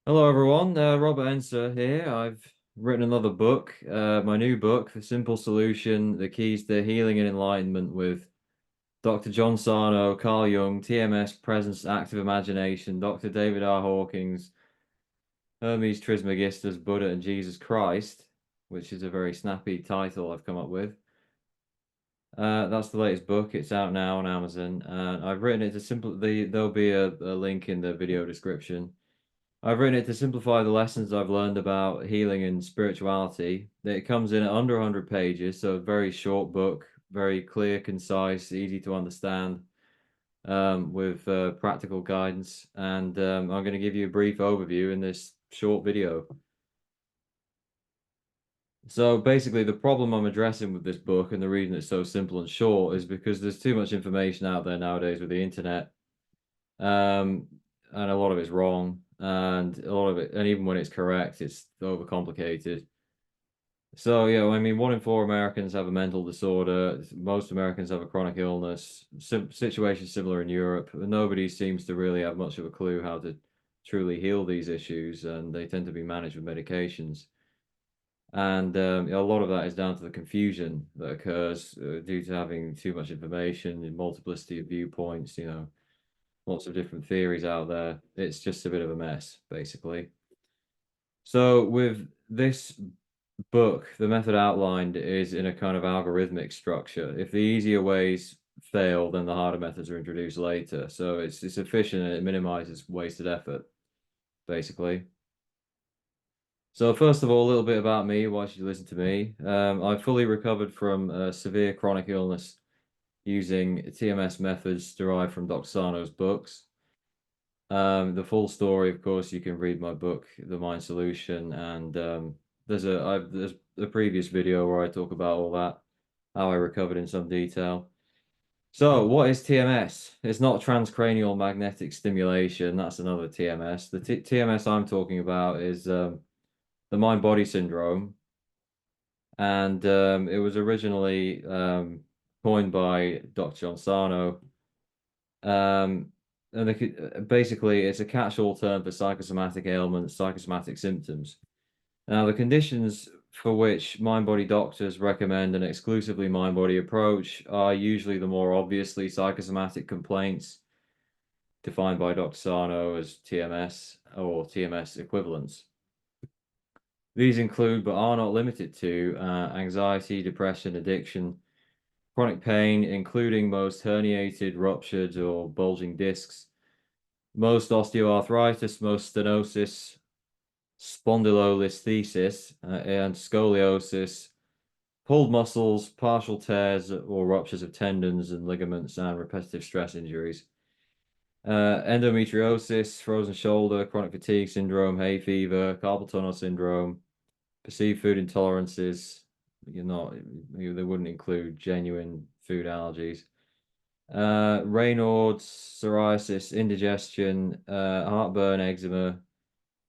Hello everyone, Robert Enser here. I've written another book, my new book, The Simple Solution, The Keys to Healing and Enlightenment with Dr. John Sarno, Carl Jung, TMS, Presence, Active Imagination, Dr. David R. Hawkins, Hermes Trismegistus, Buddha and Jesus Christ, which is a very snappy title I've come up with. That's the latest book. It's out now on Amazon. I've written it to there'll be a link in the video description. I've written it to simplify the lessons I've learned about healing and spirituality. It comes in at under 100 pages, so a very short book, very clear, concise, easy to understand, with practical guidance. And I'm going to give you a brief overview in this short video. So basically, the problem I'm addressing with this book and the reason it's so simple and short is because there's too much information out there nowadays with the internet. Um, and a lot of it's wrong, and a lot of it, and even when it's correct, it's overcomplicated. So, yeah, I mean, 1 in 4 Americans have a mental disorder. Most Americans have a chronic illness. Situation similar in Europe, but nobody seems to really have much of a clue how to truly heal these issues, and they tend to be managed with medications. And a lot of that is down to the confusion that occurs due to having too much information and multiplicity of viewpoints, lots of different theories out there. It's just a bit of a mess, basically. So with this book, the method outlined is in a kind of algorithmic structure. If the easier ways fail, then the harder methods are introduced later. So it's efficient and it minimizes wasted effort, basically. So first of all, a little bit about me. Why should you listen to me? I fully recovered from severe chronic illness using TMS methods derived from Dr. Sarno's books. The full story, of course, you can read my book, The Mind Solution, and there's a previous video where I talk about all that, how I recovered in some detail. So, what is TMS? It's not transcranial magnetic stimulation. That's another TMS. The TMS I'm talking about is the mind-body syndrome, and it was originally coined by Dr. John Sarno. Um, and basically, it's a catch-all term for psychosomatic ailments, psychosomatic symptoms. Now, the conditions for which mind-body doctors recommend an exclusively mind-body approach are usually the more obviously psychosomatic complaints, defined by Dr. Sarno as TMS or TMS equivalents. These include, but are not limited to, anxiety, depression, addiction, chronic pain, including most herniated, ruptured, or bulging discs, most osteoarthritis, most stenosis, spondylolisthesis, and scoliosis, pulled muscles, partial tears or ruptures of tendons and ligaments, and repetitive stress injuries. Endometriosis, frozen shoulder, chronic fatigue syndrome, hay fever, carpal tunnel syndrome, perceived food intolerances. They wouldn't include genuine food allergies. Raynaud's, psoriasis, indigestion, heartburn, eczema,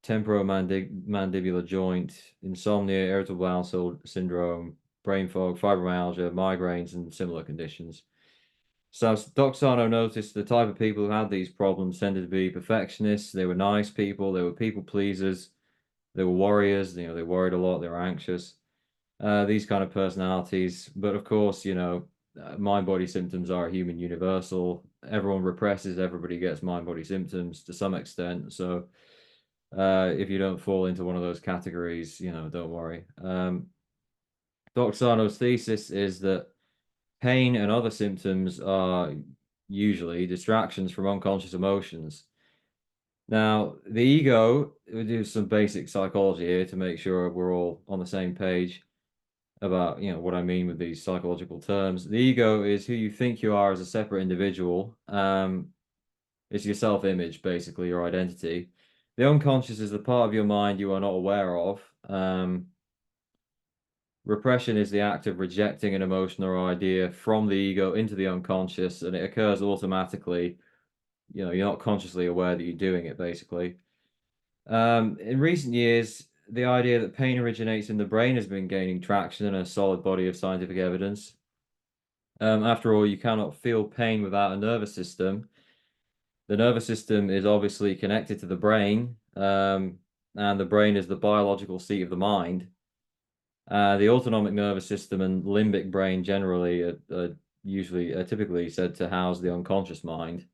temporomandibular joint, insomnia, irritable bowel syndrome, brain fog, fibromyalgia, migraines, and similar conditions. So Dr. Sarno noticed the type of people who had these problems tended to be perfectionists. They were nice people. They were people pleasers. They were warriors. They worried a lot. They were anxious. These kind of personalities. But of course, mind-body symptoms are a human universal. Everyone represses. Everybody gets mind-body symptoms to some extent. So if you don't fall into one of those categories, don't worry. Dr. Sarno's thesis is that pain and other symptoms are usually distractions from unconscious emotions. Now, the ego, we do some basic psychology here to make sure we're all on the same page about, what I mean with these psychological terms. The ego is who you think you are as a separate individual. It's your self-image, basically, your identity. The unconscious is the part of your mind you are not aware of. Repression is the act of rejecting an emotion or idea from the ego into the unconscious, and it occurs automatically. You're not consciously aware that you're doing it, basically. In recent years, the idea that pain originates in the brain has been gaining traction in a solid body of scientific evidence. After all, you cannot feel pain without a nervous system. The nervous system is obviously connected to the brain. and the brain is the biological seat of the mind. The autonomic nervous system and limbic brain generally are typically said to house the unconscious mind,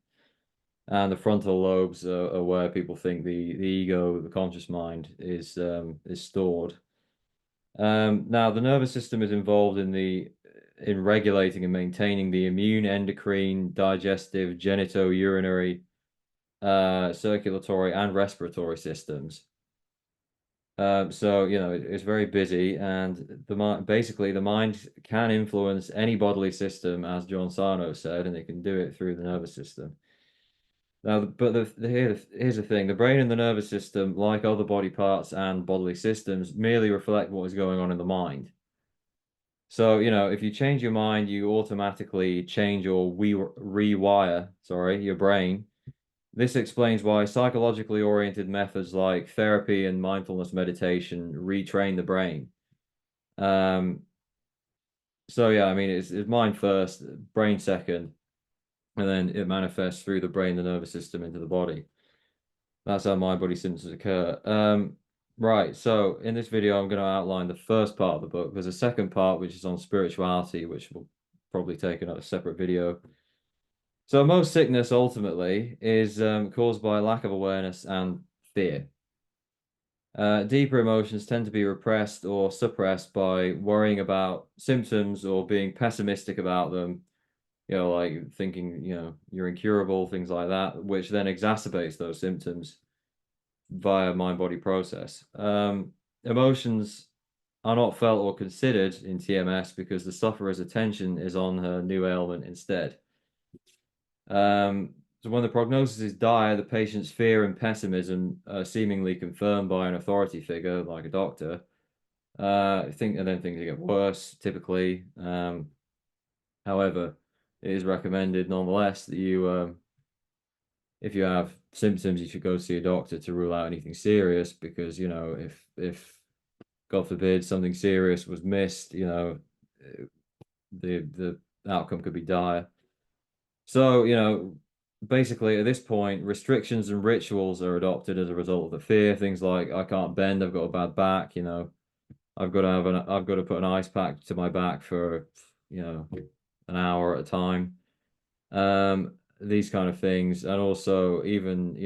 and the frontal lobes are where people think the ego, the conscious mind, is stored. Now, the nervous system is involved in regulating and maintaining the immune, endocrine, digestive, genitourinary, circulatory, and respiratory systems. So, it's very busy, and basically the mind can influence any bodily system, as John Sarno said, and it can do it through the nervous system. Now, but here's the thing: the brain and the nervous system, like other body parts and bodily systems, merely reflect what is going on in the mind. So, if you change your mind, you automatically change or rewire, your brain. This explains why psychologically oriented methods like therapy and mindfulness meditation retrain the brain. So yeah, I mean, it's mind first, brain second, and then it manifests through the brain, the nervous system into the body. That's how mind body symptoms occur. Right, so in this video, I'm going to outline the first part of the book. There's a second part, which is on spirituality, which will probably take another separate video. So most sickness ultimately is caused by lack of awareness and fear. Deeper emotions tend to be repressed or suppressed by worrying about symptoms or being pessimistic about them, like thinking, you're incurable, things like that, which then exacerbates those symptoms via mind-body process. Emotions are not felt or considered in TMS because the sufferer's attention is on her new ailment instead. So when the prognosis is dire, the patient's fear and pessimism are seemingly confirmed by an authority figure like a doctor. And then things get worse typically. However, it is recommended nonetheless that if you have symptoms, you should go see a doctor to rule out anything serious, because if God forbid something serious was missed, the outcome could be dire. So, basically at this point, restrictions and rituals are adopted as a result of the fear. Things like, I can't bend, I've got a bad back, I've got to put an ice pack to my back for, an hour at a time. These kind of things. And also even,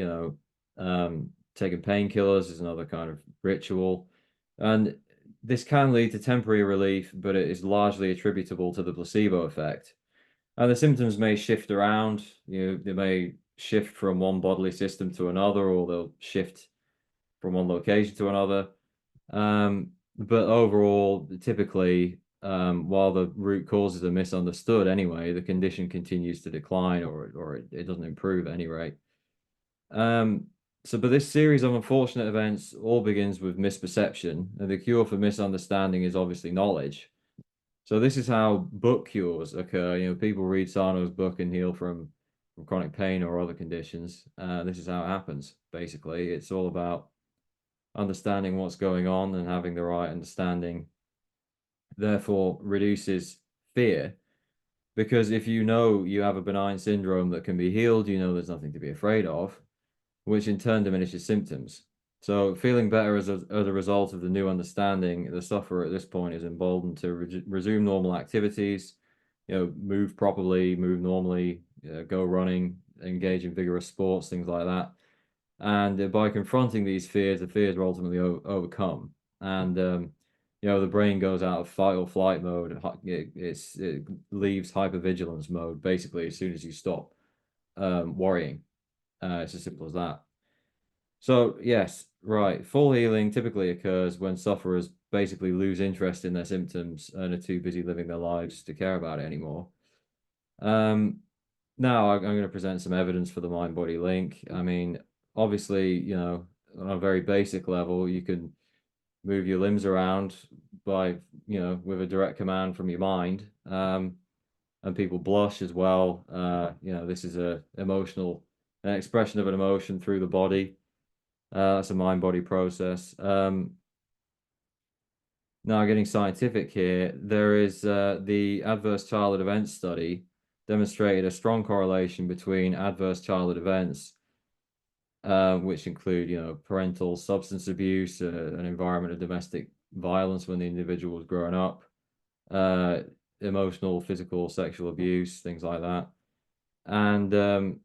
taking painkillers is another kind of ritual. And this can lead to temporary relief, but it is largely attributable to the placebo effect. And the symptoms may shift around. They may shift from one bodily system to another, or they'll shift from one location to another. But overall, typically, while the root causes are misunderstood anyway, the condition continues to decline, or it doesn't improve at any rate. But this series of unfortunate events all begins with misperception, and the cure for misunderstanding is obviously knowledge. So this is how book cures occur. People read Sarno's book and heal from chronic pain or other conditions. This is how it happens, basically. It's all about understanding what's going on and having the right understanding, therefore reduces fear. Because if you know you have a benign syndrome that can be healed, there's nothing to be afraid of, which in turn diminishes symptoms. So feeling better as a result of the new understanding, the sufferer at this point is emboldened to resume normal activities, move properly, move normally, go running, engage in vigorous sports, things like that. And by confronting these fears, the fears are ultimately overcome. And, the brain goes out of fight or flight mode. It leaves hypervigilance mode, basically, as soon as you stop worrying. It's as simple as that. So yes, right. Full healing typically occurs when sufferers basically lose interest in their symptoms and are too busy living their lives to care about it anymore. Now I'm going to present some evidence for the mind-body link. I mean, obviously, on a very basic level, you can move your limbs around by, with a direct command from your mind. And people blush as well. This is an expression of an emotion through the body. That's a mind-body process. Now, getting scientific here, there is the adverse childhood events study demonstrated a strong correlation between adverse childhood events which include, parental substance abuse, an environment of domestic violence when the individual was growing up, emotional, physical, sexual abuse, things like that. And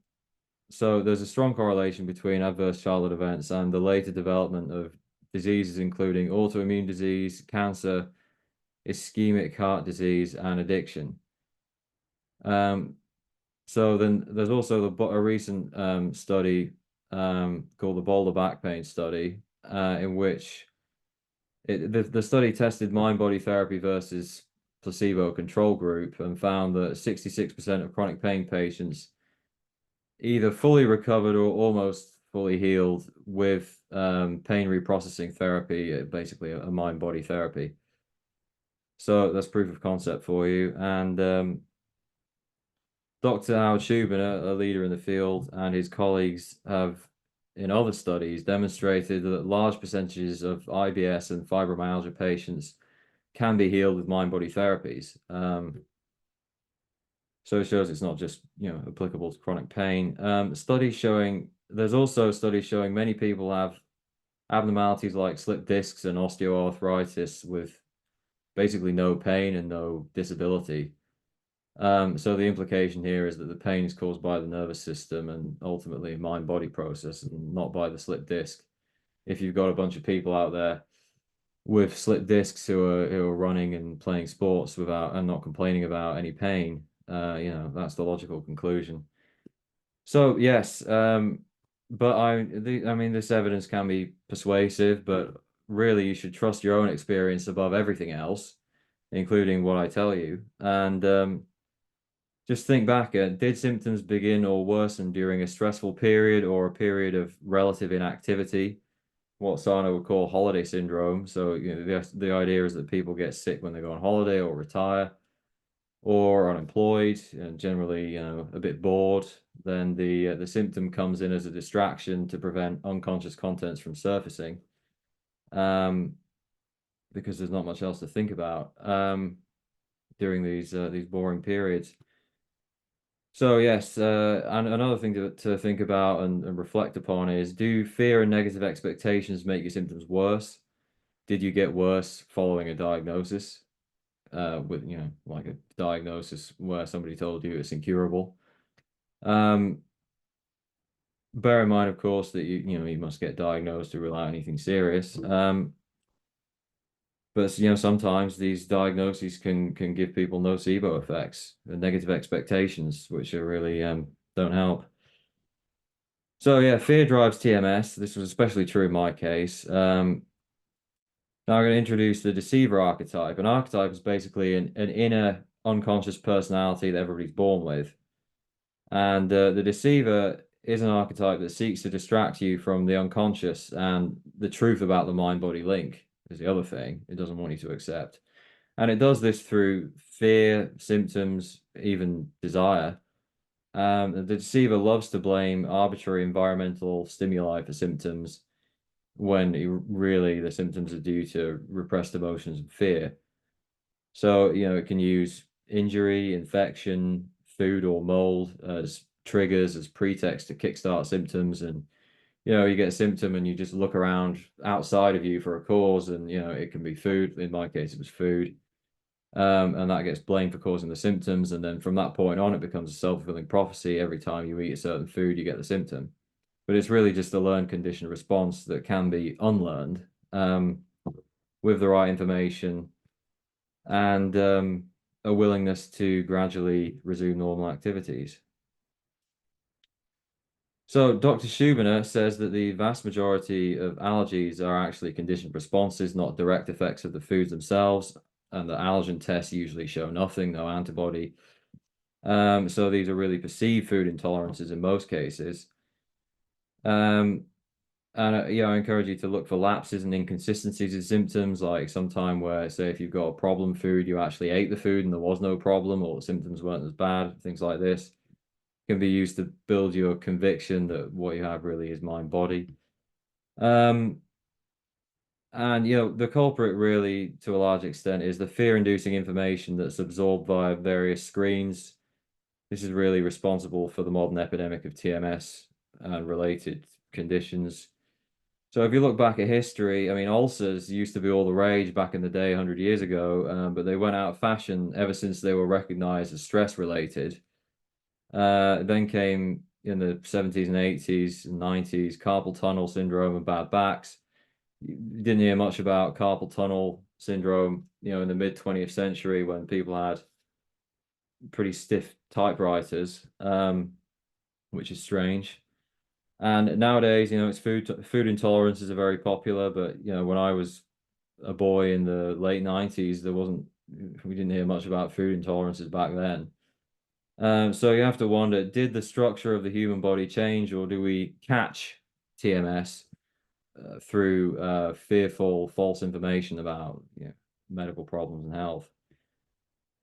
so there's a strong correlation between adverse childhood events and the later development of diseases, including autoimmune disease, cancer, ischemic heart disease, and addiction. So then there's also a recent study called the Boulder Back Pain Study, in which the study tested mind-body therapy versus placebo control group and found that 66% of chronic pain patients either fully recovered or almost fully healed with pain reprocessing therapy, basically a mind-body therapy. So that's proof of concept for you. And Dr. Howard Schubiner, a leader in the field, and his colleagues have, in other studies, demonstrated that large percentages of IBS and fibromyalgia patients can be healed with mind-body therapies. So it shows it's not just, applicable to chronic pain. There's also studies showing many people have abnormalities like slipped discs and osteoarthritis with basically no pain and no disability. So the implication here is that the pain is caused by the nervous system and ultimately mind-body process and not by the slipped disc. If you've got a bunch of people out there with slipped discs who are running and playing sports without and not complaining about any pain, that's the logical conclusion. So yes, but I mean, this evidence can be persuasive, but really you should trust your own experience above everything else, including what I tell you. And just think back, did symptoms begin or worsen during a stressful period or a period of relative inactivity? What Sarno would call holiday syndrome. So, the idea is that people get sick when they go on holiday or retire or unemployed and generally, a bit bored. Then the symptom comes in as a distraction to prevent unconscious contents from surfacing, because there's not much else to think about during these boring periods. So yes, and another thing to think about and reflect upon is, do fear and negative expectations make your symptoms worse? Did you get worse following a diagnosis? With, like a diagnosis where somebody told you it's incurable. Bear in mind, of course, that you must get diagnosed to rule out anything serious. But sometimes these diagnoses can give people nocebo effects and negative expectations, which are really don't help. So yeah, fear drives TMS. This was especially true in my case. Now I'm going to introduce the deceiver archetype. An archetype is basically an inner unconscious personality that everybody's born with. And the deceiver is an archetype that seeks to distract you from the unconscious and the truth about the mind-body link is the other thing it doesn't want you to accept. And it does this through fear, symptoms, even desire. The deceiver loves to blame arbitrary environmental stimuli for symptoms when really the symptoms are due to repressed emotions and fear. So, it can use injury, infection, food or mold as triggers, as pretext to kickstart symptoms. And, you get a symptom and you just look around outside of you for a cause, and, it can be food. In my case, it was food. And that gets blamed for causing the symptoms. And then from that point on, it becomes a self-fulfilling prophecy. Every time you eat a certain food, you get the symptom. But it's really just a learned conditioned response that can be unlearned with the right information and a willingness to gradually resume normal activities. So Dr. Schubiner says that the vast majority of allergies are actually conditioned responses, not direct effects of the foods themselves, and the allergen tests usually show nothing, no antibody. So these are really perceived food intolerances in most cases. And I encourage you to look for lapses and inconsistencies in symptoms, like sometime where, say, if you've got a problem food, you actually ate the food and there was no problem, or the symptoms weren't as bad, things like this can be used to build your conviction that what you have really is mind-body. And, the culprit really, to a large extent, is the fear-inducing information that's absorbed via various screens. This is really responsible for the modern epidemic of TMS. and related conditions. So if you look back at history, I mean, ulcers used to be all the rage back in the day, 100 years ago, but they went out of fashion ever since they were recognized as stress related. Then came in the 70s and 80s and 90s, carpal tunnel syndrome and bad backs. You didn't hear much about carpal tunnel syndrome, in the mid 20th century when people had pretty stiff typewriters, which is strange. And nowadays, it's food intolerances are very popular. But when I was a boy in the late 90s, we didn't hear much about food intolerances back then. So you have to wonder, did the structure of the human body change, or do we catch TMS through fearful, false information about medical problems and health?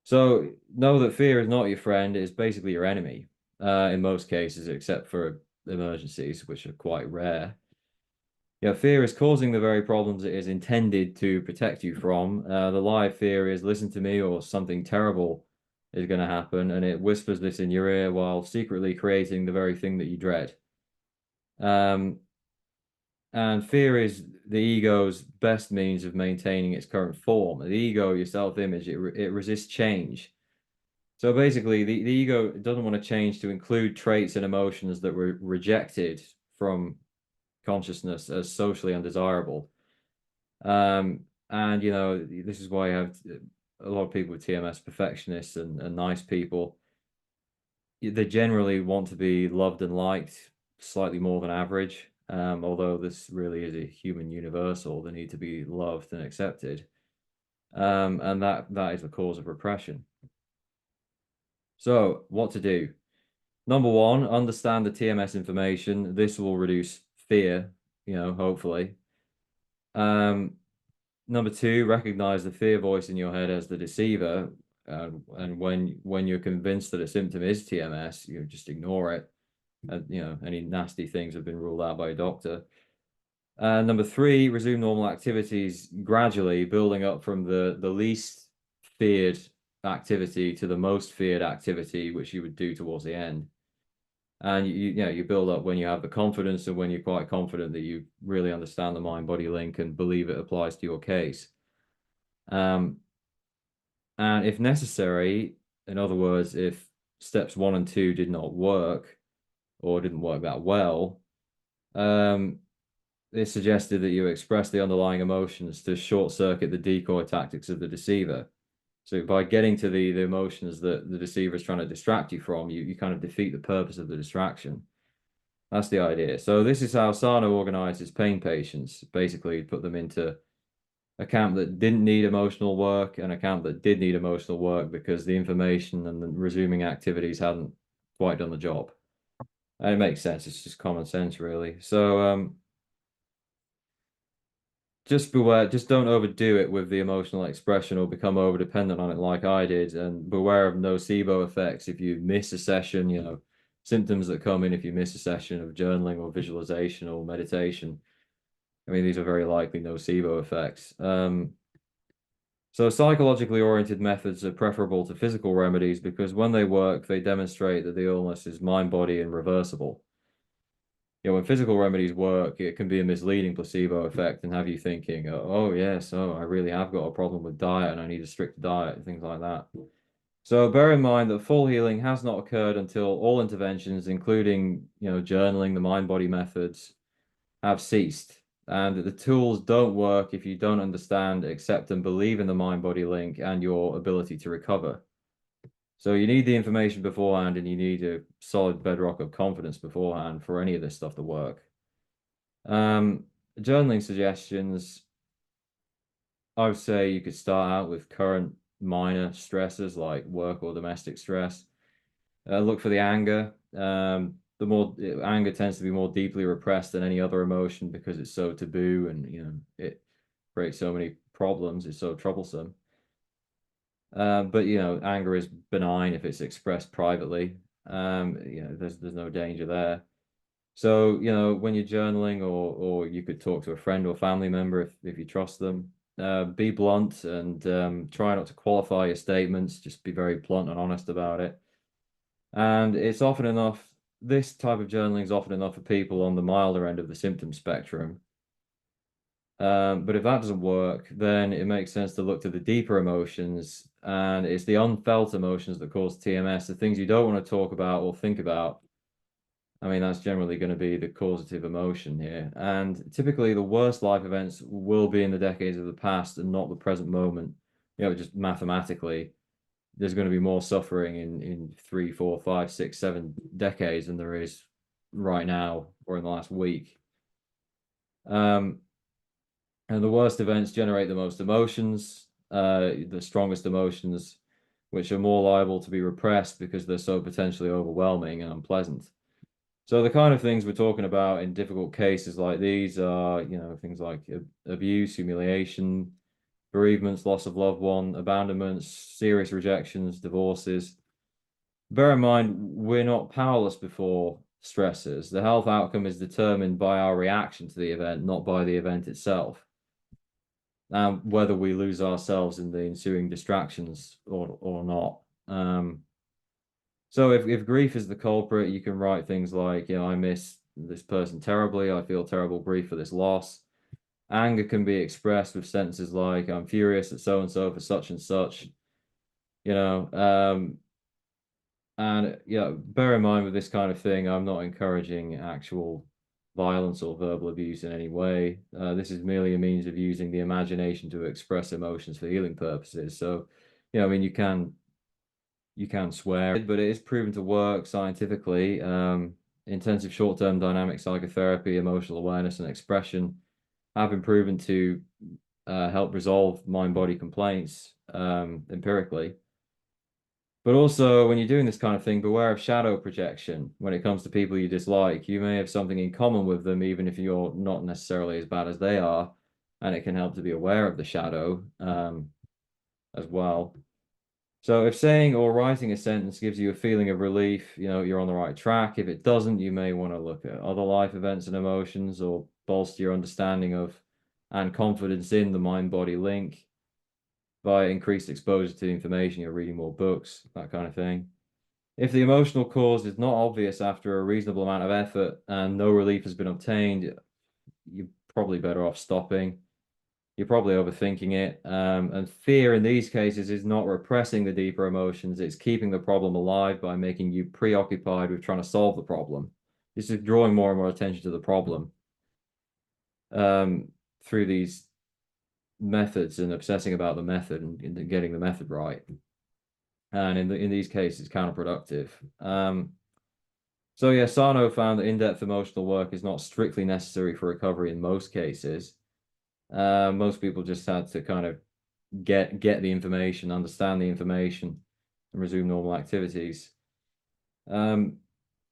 So know that fear is not your friend; it's basically your enemy in most cases, except for emergencies, which are quite rare. Fear is causing the very problems it is intended to protect you from. The lie of fear is listen to me or something terrible is going to happen, and it whispers this in your ear while secretly creating the very thing that you dread. And fear is the ego's best means of maintaining its current form. The ego, your self-image, it resists change. So basically, the ego doesn't want to change to include traits and emotions that were rejected from consciousness as socially undesirable. And this is why you have a lot of people with TMS, perfectionists and nice people. They generally want to be loved and liked slightly more than average. Although this really is a human universal, they need to be loved and accepted. And that is the cause of repression. So what to do? Number one, understand the TMS information. This will reduce fear, hopefully. Number two, recognize the fear voice in your head as the deceiver. And when you're convinced that a symptom is TMS, you just ignore it. Any nasty things have been ruled out by a doctor. Number three, resume normal activities gradually, building up from the least feared activity to the most feared activity, which you would do towards the end. And you build up when you have the confidence and when you're quite confident that you really understand the mind-body link and believe it applies to your case. And if necessary, in other words, if steps 1 and 2 did not work or didn't work that well, it's suggested that you express the underlying emotions to short circuit the decoy tactics of the deceiver. So by getting to the emotions that the deceiver is trying to distract you from, you kind of defeat the purpose of the distraction. That's the idea. So this is how Sarno organizes pain patients. Basically, put them into a camp that didn't need emotional work and a camp that did need emotional work because the information and the resuming activities hadn't quite done the job. And it makes sense. It's just common sense, really. So just beware, just don't overdo it with the emotional expression or become over dependent on it like I did. And beware of nocebo effects if you miss a session, symptoms that come in if you miss a session of journaling or visualization or meditation. I mean, these are very likely nocebo effects. So psychologically oriented methods are preferable to physical remedies because when they work, they demonstrate that the illness is mind-body and reversible. When physical remedies work, it can be a misleading placebo effect and have you thinking, oh yes, I really have got a problem with diet and I need a strict diet and things like that. So bear in mind that full healing has not occurred until all interventions, including, journaling, the mind-body methods, have ceased. And the tools don't work if you don't understand, accept, and believe in the mind-body link and your ability to recover. So you need the information beforehand, and you need a solid bedrock of confidence beforehand for any of this stuff to work. Journaling suggestions, I would say you could start out with current minor stressors like work or domestic stress. Look for the anger. The more anger tends to be more deeply repressed than any other emotion because it's so taboo and it creates so many problems. It's so troublesome. But anger is benign if it's expressed privately. There's no danger there. So when you're journaling, or you could talk to a friend or family member if you trust them. Be blunt and try not to qualify your statements. Just be very blunt and honest about it. And it's often enough this type of journaling is often enough for people on the milder end of the symptom spectrum. But if that doesn't work, then it makes sense to look to the deeper emotions, and it's the unfelt emotions that cause TMS, the things you don't want to talk about or think about. I mean, that's generally going to be the causative emotion here. And typically, the worst life events will be in the decades of the past and not the present moment. Just mathematically, there's going to be more suffering in 3, 4, 5, 6, 7 decades than there is right now or in the last week. And the worst events generate the most emotions, the strongest emotions, which are more liable to be repressed because they're so potentially overwhelming and unpleasant. So the kind of things we're talking about in difficult cases like these are, things like abuse, humiliation, bereavements, loss of loved one, abandonments, serious rejections, divorces. Bear in mind, we're not powerless before stresses. The health outcome is determined by our reaction to the event, not by the event itself. And whether we lose ourselves in the ensuing distractions or not. So if grief is the culprit, you can write things like, I miss this person terribly. I feel terrible grief for this loss. Anger can be expressed with sentences like, I'm furious at so-and-so for such and such, and bear in mind with this kind of thing, I'm not encouraging actual violence or verbal abuse in any way. This is merely a means of using the imagination to express emotions for healing purposes. So, I mean, you can swear, but it is proven to work scientifically. Intensive short-term dynamic psychotherapy, emotional awareness, and expression have been proven to help resolve mind-body complaints empirically. But also, when you're doing this kind of thing, beware of shadow projection. When it comes to people you dislike, you may have something in common with them, even if you're not necessarily as bad as they are, and it can help to be aware of the shadow as well. So if saying or writing a sentence gives you a feeling of relief, you're on the right track. If it doesn't, you may want to look at other life events and emotions or bolster your understanding of and confidence in the mind-body link by increased exposure to the information. You're reading more books, that kind of thing. If the emotional cause is not obvious after a reasonable amount of effort and no relief has been obtained, you're probably better off stopping. You're probably overthinking it. And fear in these cases is not repressing the deeper emotions. It's keeping the problem alive by making you preoccupied with trying to solve the problem. This is drawing more and more attention to the problem through these methods and obsessing about the method and getting the method right. And in these cases, counterproductive. So yeah, Sarno found that in-depth emotional work is not strictly necessary for recovery in most cases. Most people just had to kind of get the information, understand the information, and resume normal activities. Now,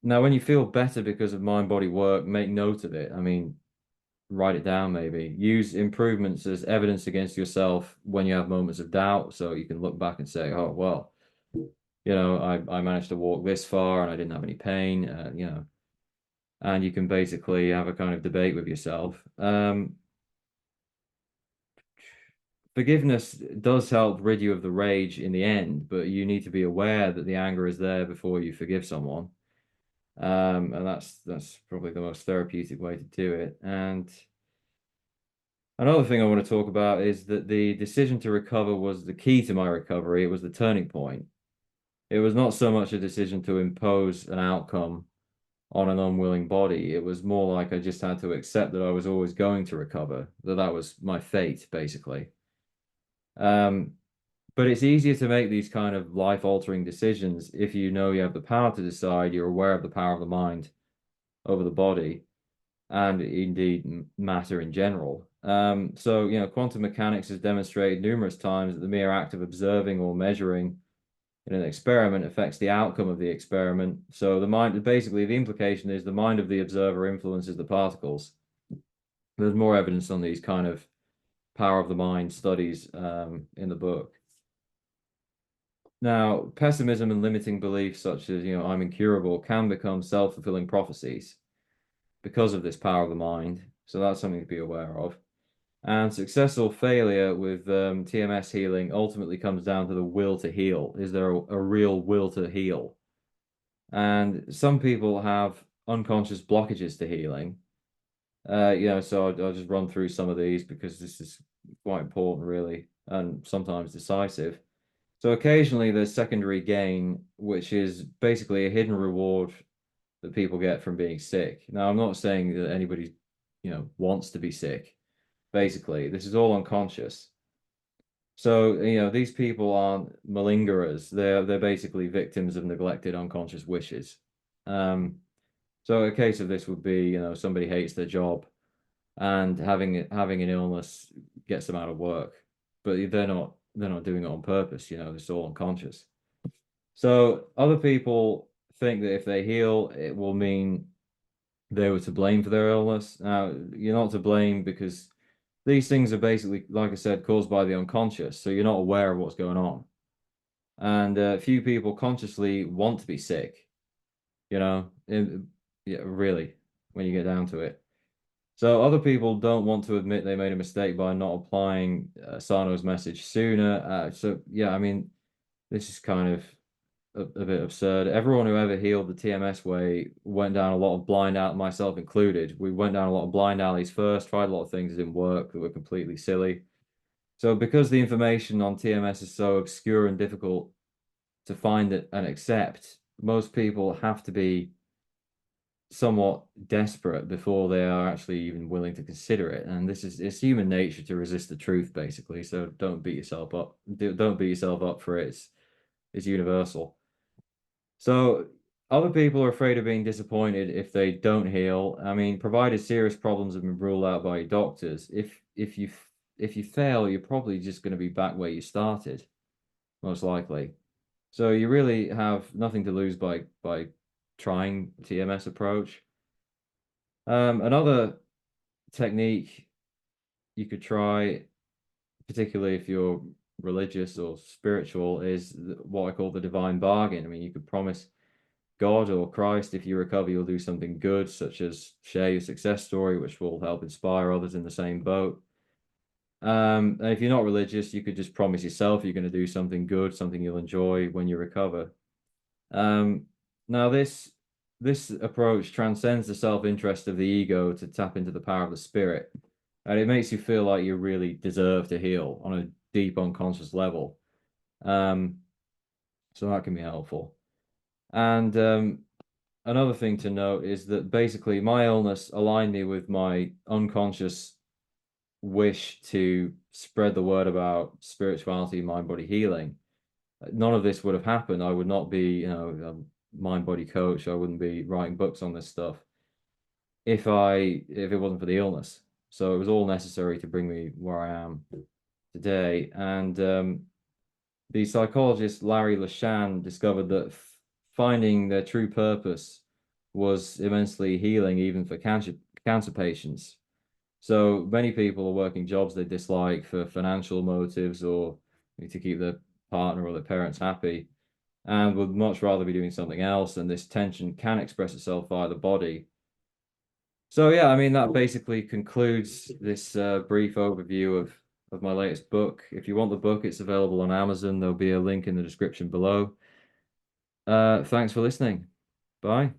when you feel better because of mind-body work, make note of it. I mean, write it down maybe. Use improvements as evidence against yourself when you have moments of doubt, so you can look back and say, oh, well, I managed to walk this far and I didn't have any pain, and you can basically have a kind of debate with yourself. Forgiveness does help rid you of the rage in the end, but you need to be aware that the anger is there before you forgive someone. And that's probably the most therapeutic way to do it. And another thing I want to talk about is that the decision to recover was the key to my recovery. It was the turning point. It was not so much a decision to impose an outcome on an unwilling body. It was more like I just had to accept that I was always going to recover, that was my fate, basically. But it's easier to make these kind of life-altering decisions if you know you have the power to decide, you're aware of the power of the mind over the body, and indeed matter in general. So, quantum mechanics has demonstrated numerous times that the mere act of observing or measuring in an experiment affects the outcome of the experiment. So the mind, basically, the implication is the mind of the observer influences the particles. There's more evidence on these kind of power of the mind studies in the book. Now, pessimism and limiting beliefs such as, I'm incurable can become self-fulfilling prophecies because of this power of the mind. So that's something to be aware of. And success or failure with TMS healing ultimately comes down to the will to heal. Is there a real will to heal? And some people have unconscious blockages to healing. So I'll just run through some of these because this is quite important, really, and sometimes decisive. So occasionally there's secondary gain, which is basically a hidden reward that people get from being sick. Now, I'm not saying that anybody, wants to be sick. Basically, this is all unconscious. So, these people aren't malingerers. They're basically victims of neglected unconscious wishes. Um, so a case of this would be, somebody hates their job and having an illness gets them out of work, but they're not doing it on purpose. It's all unconscious. So other people think that if they heal, it will mean they were to blame for their illness. Now, you're not to blame because these things are basically, like I said, caused by the unconscious. So you're not aware of what's going on. And few people consciously want to be sick, yeah, really, when you get down to it. So other people don't want to admit they made a mistake by not applying Sarno's message sooner. So yeah, I mean, this is kind of a bit absurd. Everyone who ever healed the TMS way went down a lot of blind alleys, myself included. We went down a lot of blind alleys first, tried a lot of things that didn't work, that were completely silly. So because the information on TMS is so obscure and difficult to find it and accept, most people have to be somewhat desperate before they are actually even willing to consider it. And it's human nature to resist the truth, basically. So don't beat yourself up. Don't beat yourself up for it. It's universal. So other people are afraid of being disappointed if they don't heal. I mean, provided serious problems have been ruled out by your doctors, if you fail, you're probably just going to be back where you started, most likely. So you really have nothing to lose by trying TMS approach. Another technique you could try, particularly if you're religious or spiritual, is what I call the divine bargain. I mean, you could promise God or Christ, if you recover, you'll do something good, such as share your success story, which will help inspire others in the same boat. And if you're not religious, you could just promise yourself you're going to do something good, something you'll enjoy when you recover. Um, Now, this approach transcends the self-interest of the ego to tap into the power of the spirit, and it makes you feel like you really deserve to heal on a deep unconscious level. Um, so that can be helpful. And another thing to note is that basically my illness aligned me with my unconscious wish to spread the word about spirituality, mind body healing. None of this would have happened. I would not be, a mind body coach. I wouldn't be writing books on this stuff if it wasn't for the illness. So it was all necessary to bring me where I am today. And the psychologist Larry LeShan discovered that finding their true purpose was immensely healing, even for cancer patients. So many people are working jobs they dislike for financial motives or to keep their partner or their parents happy, and would much rather be doing something else. And this tension can express itself via the body. So yeah, I mean that basically concludes this brief overview of my latest book. If you want the book, it's available on Amazon. There'll be a link in the description below. Thanks for listening. Bye.